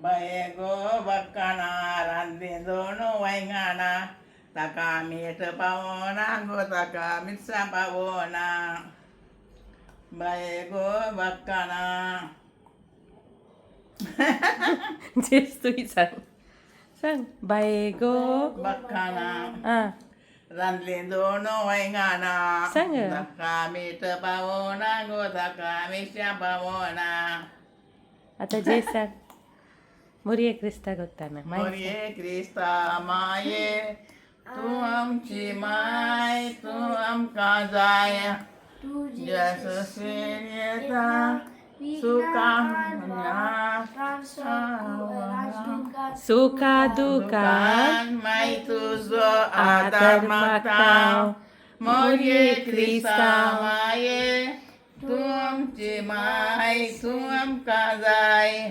Baego bakana randidono waingana takamit pawona go takamit sa pawona baego bakana చేస్తూ song song బైగో bakana randidono waingana Sang. takamit pawona go takamit sa pawona आता जय सांग मुरिये Crysta ಗೊತ್ತಾನ Marie Krista Maye Tuam Cimai Tuam Kazaya Jesus Yeta Sukanya suka duka Tukan Mai Tuzo Adar Matau Marie Krista Maye Tuam Cimai Tuam Kazaya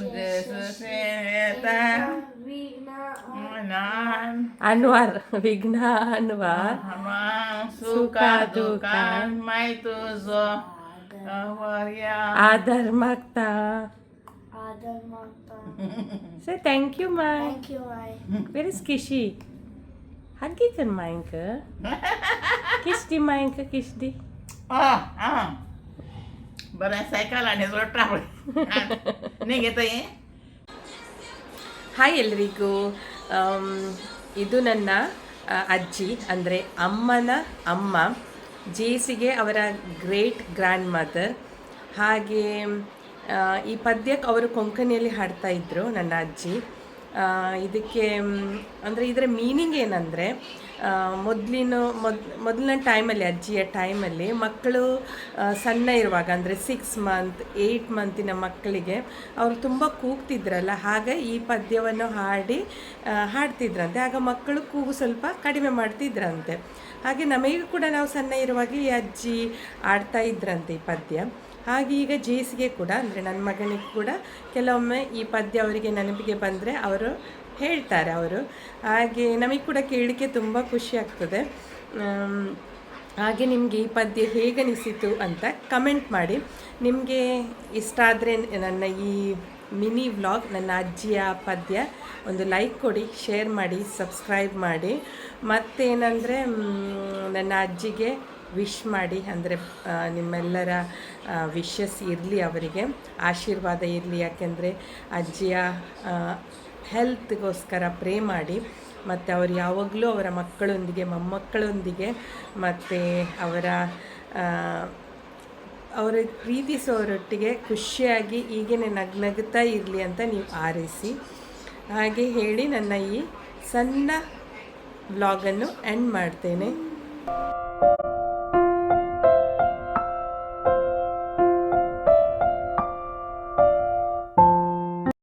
Jesus Yeta ಅನ್ವರ್ ವಿಘ್ನ ಅನ್ವರ್ Suka dukan mai tuzo kawarya ಆದರ್ ಮಕ್ತಾ ಸೇ thank you ಮೈ Thank you, Mai. ವೇರ್ ಇಸ್ ಕಿಶಿ ಹಗ್ಗಿ ಕನ್ ಮಾಯಿಂಕ ಕಿಶ್ದಿ ಮಾಯಿಂಕ ಕಿಶ್ದಿ बरं सायकल आणि ट्रॅव्हल नाही घेता ये ಹಾಯ್ ಎಲ್ರಿಗೂ ಇದು ನನ್ನ ಅಜ್ಜಿ ಅಂದರೆ ಅಮ್ಮನ ಅಮ್ಮ ಜೇಸಿಗೆ ಅವರ ಗ್ರೇಟ್ ಗ್ರ್ಯಾಂಡ್ ಮದರ್. ಹಾಗೆ ಈ ಪದ್ಯಕ್ಕೆ ಅವರು ಕೊಂಕಣಿಯಲ್ಲಿ ಹಾಡ್ತಾ ಇದ್ದರು ನನ್ನ ಅಜ್ಜಿ. ಇದಕ್ಕೆ ಅಂದರೆ ಇದರ ಮೀನಿಂಗ್ ಏನಂದರೆ ಮೊದಲಿನ ಟೈಮಲ್ಲಿ ಅಜ್ಜಿಯ ಟೈಮಲ್ಲಿ ಮಕ್ಕಳು ಸಣ್ಣ ಇರುವಾಗ ಅಂದರೆ 6 ಮಂತ್ 8 ಮಂತಿನ ಮಕ್ಕಳಿಗೆ ಅವರು ತುಂಬ ಕೂಗ್ತಿದ್ರಲ್ಲ, ಹಾಗೆ ಈ ಪದ್ಯವನ್ನು ಹಾಡ್ತಿದ್ರಂತೆ. ಆಗ ಮಕ್ಕಳು ಕೂಗು ಸ್ವಲ್ಪ ಕಡಿಮೆ ಮಾಡ್ತಿದ್ರಂತೆ. ಹಾಗೆ ನಮಗೂ ಕೂಡ ನಾವು ಸಣ್ಣ ಇರುವಾಗ ಈ ಅಜ್ಜಿ ಆಡ್ತಾ ಇದ್ರಂತೆ ಈ ಪದ್ಯ. ಹಾಗೆ ಈಗ ಜೇಸಿಗೆ ಕೂಡ ಅಂದರೆ ನನ್ನ ಮಗನಿಗೆ ಕೂಡ ಕೆಲವೊಮ್ಮೆ ಈ ಪದ್ಯ ಅವರಿಗೆ ನೆನಪಿಗೆ ಬಂದರೆ ಅವರು ಹೇಳ್ತಾರೆ ಅವರು. ಹಾಗೆ ನಮಗೆ ಕೂಡ ಕೇಳಲಿಕ್ಕೆ ತುಂಬ ಖುಷಿ ಆಗ್ತದೆ. ಹಾಗೆ ನಿಮಗೆ ಈ ಪದ್ಯ ಹೇಗನಿಸಿತು ಅಂತ ಕಮೆಂಟ್ ಮಾಡಿ. ನಿಮಗೆ ಇಷ್ಟ ಆದರೆ ನನ್ನ ಈ ಮಿನಿ ವ್ಲಾಗ್, ನನ್ನ ಅಜ್ಜಿಯ ಪದ್ಯ ಒಂದು ಲೈಕ್ ಕೊಡಿ, ಶೇರ್ ಮಾಡಿ, ಸಬ್ಸ್ಕ್ರೈಬ್ ಮಾಡಿ. ಮತ್ತೇನೆಂದರೆ ನನ್ನ ಅಜ್ಜಿಗೆ ವಿಶ್ ಮಾಡಿ, ಅಂದರೆ ನಿಮ್ಮೆಲ್ಲರ ವಿಶಸ್ ಇರಲಿ, ಅವರಿಗೆ ಆಶೀರ್ವಾದ ಇರಲಿ. ಯಾಕೆಂದರೆ ಅಜ್ಜಿಯ ಹೆಲ್ತ್ಗೋಸ್ಕರ ಪ್ರೇ ಮಾಡಿ. ಮತ್ತು ಅವರು ಯಾವಾಗಲೂ ಅವರ ಮಕ್ಕಳೊಂದಿಗೆ ಮೊಮ್ಮಕ್ಕಳೊಂದಿಗೆ ಮತ್ತು ಅವರ ಪ್ರೀತಿಸೋರೊಟ್ಟಿಗೆ ಖುಷಿಯಾಗಿ ಹೀಗೇ ನಗ್ನಗ್ತಾ ಇರಲಿ ಅಂತ ನೀವು ಆರೈಸಿ. ಹಾಗೆ ಹೇಳಿ ನನ್ನ ಈ ಸಣ್ಣ ವ್ಲಾಗನ್ನು ಎಂಡ್ ಮಾಡ್ತೇನೆ.